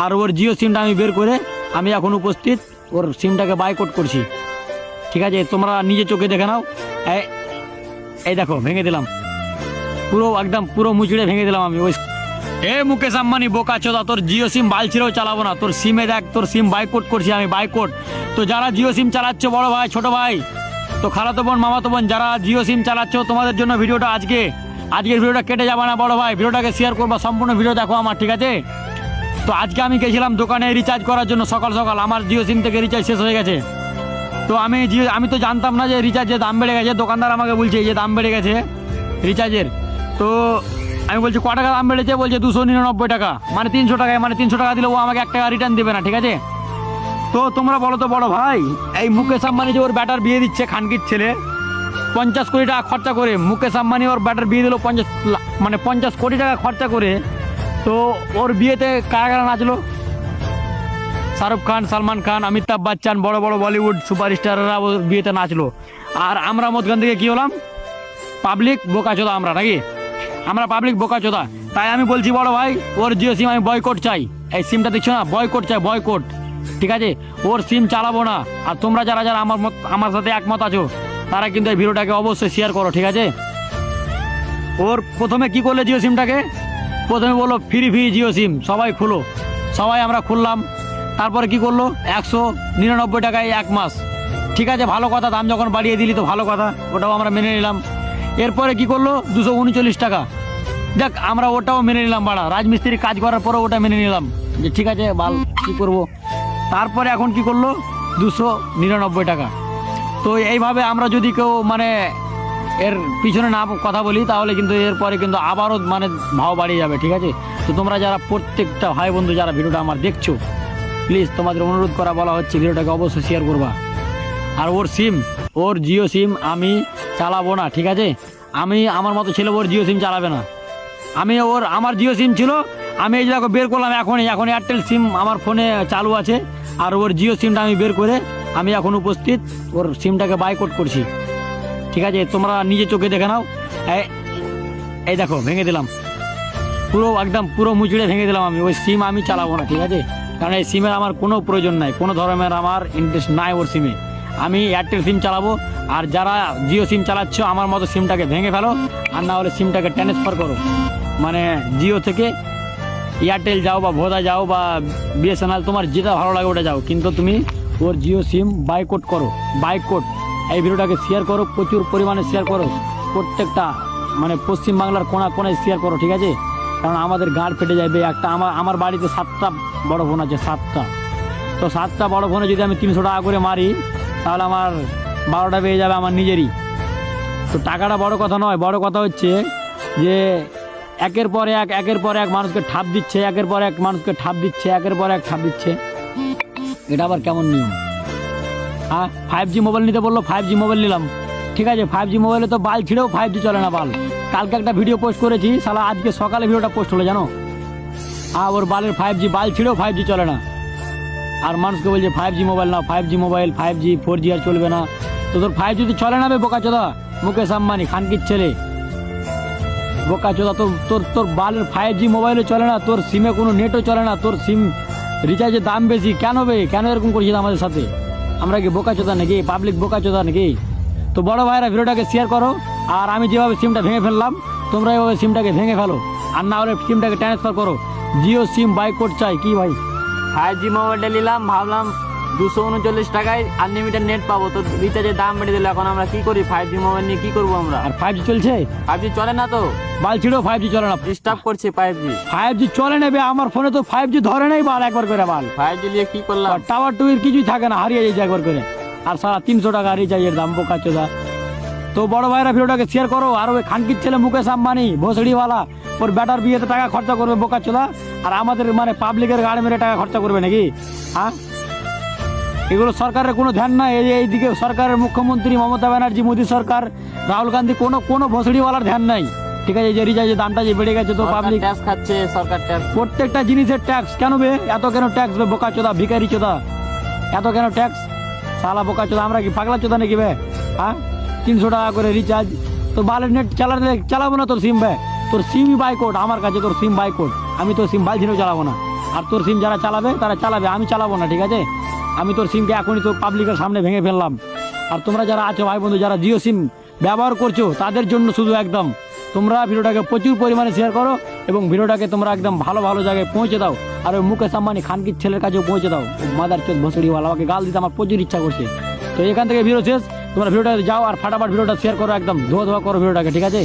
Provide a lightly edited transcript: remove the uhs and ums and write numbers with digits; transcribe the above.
আর ওর জিও সিমটা আমি বের করে আমি এখন উপস্থিত ওর সিমটাকে বাইকআউট করছি। ঠিক আছে, তোমরা নিজে চোখে দেখে নাও। এই দেখো ভেঙে দিলাম, পুরো একদম পুরো মুচড়ে ভেঙে দিলাম আমি। ওই মুকেশ আম্বানি বোকা চোদা, তোর জিও সিম বাল ছিঁড়েও চালাবো না। তোর সিমে দেখ, তোর সিম বাইকআউট করছি আমি, বাইকআউট। তো যারা জিও সিম চালাচ্ছ, বড় ভাই ছোট ভাই, তো খালাতো বোন মামাতো বোন, যারা জিও সিম চালাচ্ছ, তোমাদের জন্য ভিডিওটা আজকের ভিডিওটা কেটে যাবে না বড় ভাই, ভিডিওটাকে শেয়ার করবা, সম্পূর্ণ ভিডিও দেখো আমার। ঠিক আছে, তো আজকে আমি গেছিলাম দোকানে রিচার্জ করার জন্য সকাল সকাল। আমার জিও সিম থেকে রিচার্জ শেষ হয়ে গেছে। তো আমি তো জানতাম না যে রিচার্জের দাম বেড়ে গেছে। দোকানদার আমাকে বলছে যে দাম বেড়ে গেছে রিচার্জের। তো আমি বলছি ক টাকা দাম বেড়েছে? বলছে 299 টাকা, মানে 300 টাকায়, মানে 300 টাকা দিলে ও আমাকে 1 টাকা রিটার্ন দেবে না। ঠিক আছে, তো তোমরা বলো তো বড় ভাই, এই মুকেশ আম্বানি যে ওর ব্যাটার বিয়ে দিচ্ছে, খানকির ছেলে, 50 কোটি টাকা খরচা করে মুকেশ আম্বানি ওর ব্যাটার বিয়ে দিল 50 কোটি টাকা খরচা করে। তো ওর বিয়েতে কারা কারা নাচলো? শাহরুখ খান, সালমান খান, অমিতাভ বচ্চন, বড় বড় বলিউড সুপারস্টাররা ওর বিয়েতে নাচলো। আর আমরা মধ্যখান থেকে কি হলাম? পাবলিক বোকাচোদা আমরা, নাকি? আমরা পাবলিক বোকাচোদা। তাই আমি বলছি বড় ভাই, ওর জিও সিম আমি বয়কট চাই। এই সিমটা দেখছো না, বয়কট চাই, বয়কট। ঠিক আছে, ওর সিম চালাবো না। আর তোমরা যারা যারা আমার সাথে একমত আছো, তারা কিন্তু এই ভিডিওটাকে অবশ্যই শেয়ার করো। ঠিক আছে, ওর প্রথমে কি করলে জিও সিমটাকে? প্রথমে বললো ফ্রি জিও সিম, সবাই খুলো। সবাই আমরা খুললাম। তারপরে কি করলো? 199 টাকায় 1 মাস। ঠিক আছে, ভালো কথা, দাম যখন বাড়িয়ে দিলি তো ভালো কথা, ওটাও আমরা মেনে নিলাম। এরপরে কি করলো? 239 টাকা। দেখ, আমরা ওটাও মেনে নিলাম, বাড়া রাজমিস্ত্রি কাজ করার পরে ওটা মেনে নিলাম যে ঠিক আছে ভাল, কি করব। তারপরে এখন কি করলো? 299 টাকা। তো এইভাবে আমরা যদি কেউ মানে এর পিছনে না কথা বলি, তাহলে কিন্তু এরপরে কিন্তু আবারও মানে ভাও বাড়িয়ে যাবে। ঠিক আছে, তো তোমরা যারা প্রত্যেকটা ভাই বন্ধু যারা ভিডিওটা আমার দেখছো, প্লিজ তোমাদের অনুরোধ করা বলা হচ্ছে, ভিডিওটাকে অবশ্যই শেয়ার করবা। আর ওর জিও সিম আমি চালাবো না। ঠিক আছে, আমার মতো ছেলে ওর জিও সিম চালাবে না। আমার জিও সিম ছিল, আমি এই জায়গা বের করলাম এখন এয়ারটেল সিম আমার ফোনে চালু আছে। আর ওর জিও সিমটা আমি বের করে আমি এখন উপস্থিত ওর সিমটাকে বাইকআউট করছি। ঠিক আছে, তোমরা নিজে চোখে দেখে নাও। এই দেখো ভেঙে দিলাম, পুরো একদম পুরো মুচড়ে ভেঙে দিলাম আমি। ওই সিম আমি চালাবো না। ঠিক আছে, কারণ এই সিমের আমার কোনো প্রয়োজন নাই, কোনো ধরনের আমার ইন্টারেস্ট নাই ওর সিমে। আমি এয়ারটেল সিম চালাবো। আর যারা জিও সিম চালাচ্ছ, আমার মতো সিমটাকে ভেঙে ফেলো, আর না হলে সিমটাকে ট্রান্সফার করো, মানে জিও থেকে এয়ারটেল যাও বা ভোদা যাও বা বিএসএনএল, তোমার যেটা ভালো লাগে ওটা যাও, কিন্তু তুমি ওর জিও সিম বাইকআউট করো, বাইকআউট। এই ভিডিওটাকে শেয়ার করো, প্রচুর পরিমাণে শেয়ার করো, প্রত্যেকটা মানে পশ্চিমবাংলার কোনায় শেয়ার করো। ঠিক আছে, কারণ আমাদের গাঁড় ফেটে যাবে। আমার বাড়িতে 7টা বড় ফোন আছে, 7টা। তো 7টা বড় ফোনে যদি আমি 300 টাকা করে মারি, তাহলে আমার 12টা পেয়ে যাবে আমার নিজেরই। তো টাকাটা বড় কথা নয়, বড় কথা হচ্ছে যে একের পর এক মানুষকে ঠাপ দিচ্ছে, একের পর এক মানুষকে ঠাপ দিচ্ছে, একের পর এক ঠাপ দিচ্ছে। এটা আবার কেমন নিয়ম? হ্যাঁ, 5G মোবাইল নিতে বললো, 5G মোবাইল নিলাম। ঠিক আছে, 5G মোবাইলে তো বাল ছিঁড়েও 5G চলে না বাল। কালকে একটা ভিডিও পোস্ট করেছি, শালা আজকে সকালে ভিডিওটা পোস্ট হলো, জানো? ওর বালের 5G বাল ছিঁড়েও 5G চলে না। আর মানুষকে বলছে 5G মোবাইল না, 5G মোবাইল, 5G 4G আর চলবে না। তো তোর 5G তো চলে না বে বোকাচোদা, মুকেশ আম্বানি খানকির ছেলে বোকাচোদা। তোর বালের 5G মোবাইলও চলে না, তোর সিমে কোনো নেটও চলে না, তোর সিম রিচার্জের দাম বেশি। কেন এরকম করছিস আমাদের সাথে? আমরা কি বোকাচোদা নাকি? পাবলিক বোকাচোদা নাকি? তো বড় ভাইরা ভিডিওটাকে শেয়ার করো। আর আমি যেভাবে সিমটা ভেঙে ফেললাম, তোমরা এইভাবে সিমটাকে ভেঙে ফেলো, আর না হলে সিমটাকে ট্রান্সফার করো। জিও সিম বাইকআউট চাই। কি ভাই, 5G মোবাইলটা নিলাম, ভাবলাম 239 টাকায় আনলিমিটেড নেট পাবো, তো রিচার্জের দাম বেড়ে দিল। এখন আমরা কি করি? 5G মোবাইল নিয়ে কি করবো আমরা? আর 5G চলছে? 5G চলে না তো, বাল ছিড়ো, 5G চলে না, ডিস্টার্ব করছে 5G। 5G চলে নেবে। আমার ফোনে তো 5G ধরে নেই বাল, একবার করে বাল। 5G নিয়ে কি করলাম? টাওয়ার টুইর কিছুই থাকে না, হারিয়ে যাচ্ছে একবার করে। আর সারা 300 টাকা রিচার্জের দাম, বোকাচোদা। তো বড় ভাইরা ভিডিওটাকে শেয়ার করো। আর ওই খানকির ছেলে মুকেশ আম্বানি ভোসড়িওয়ালা, ওর ব্যাটার বিয়েতে টাকা খরচা করবে বোকাচোদা, আর আমাদের মানে পাবলিকের গাড়ি মেরে টাকা খরচা করবে নাকি? হ্যাঁ, এগুলো সরকারের কোনো ধ্যান নাই। এইদিকে সরকারের মুখ্যমন্ত্রী মমতা ব্যানার্জি, মোদী সরকার, রাহুল গান্ধী, কোনো ভোসড়িওয়ালার ধ্যান নাই। ঠিক আছে, এই যে রিচার্জের দামটা যে বেড়ে গেছে, তো পাবলিক ট্যাক্স খাচ্ছে, সরকার ট্যাক্স, প্রত্যেকটা জিনিসের ট্যাক্স। কেন বে এত কেন ট্যাক্স বে বোকাচোদা, ভিখারি চোদা? এত কেন ট্যাক্স? সালা বোকাচোদা, আমরা কি পাগলা চোদা নাকি বে? হ্যাঁ, 300 টাকা করে রিচার্জ। তো বালের নেট চালাবো না তোর সিম বে, তোর সিমই বাইকআউট আমার কাছে, তোর সিম বাইকআউট। আমি তোর সিম বাল ঝিনেও চালাবো না। আর তোর সিম যারা চালাবে তারা চালাবে, আমি চালাবো না, ঠিক আছে? আমি তোর সিমকে এখনই তোর পাবলিকের সামনে ভেঙে ফেললাম। আর তোমরা যারা আছো ভাই বন্ধু, যারা জিও সিম ব্যবহার করছো, তাদের জন্য শুধু একদম তোমরা ভিডিওটাকে প্রচুর পরিমাণে শেয়ার করো এবং ভিডিওটাকে তোমরা একদম ভালো ভালো জায়গায় পৌঁছে দাও। আর ওই মুকেশ আম্বানি খানকির ছেলের কাছেও পৌঁছে দাও। মাদার চোদ ভসড়িওয়ালা আমাকে গাল দিতে আমার প্রচুর ইচ্ছা করছে। তো এখান থেকে ভিডিও শেষ, তোমরা ভিডিওটা যাও আর ফাটাফাট ভিডিওটা শেয়ার করো, একদম ধোয়া ধোয়া করো ভিডিওটাকে, ঠিক আছে?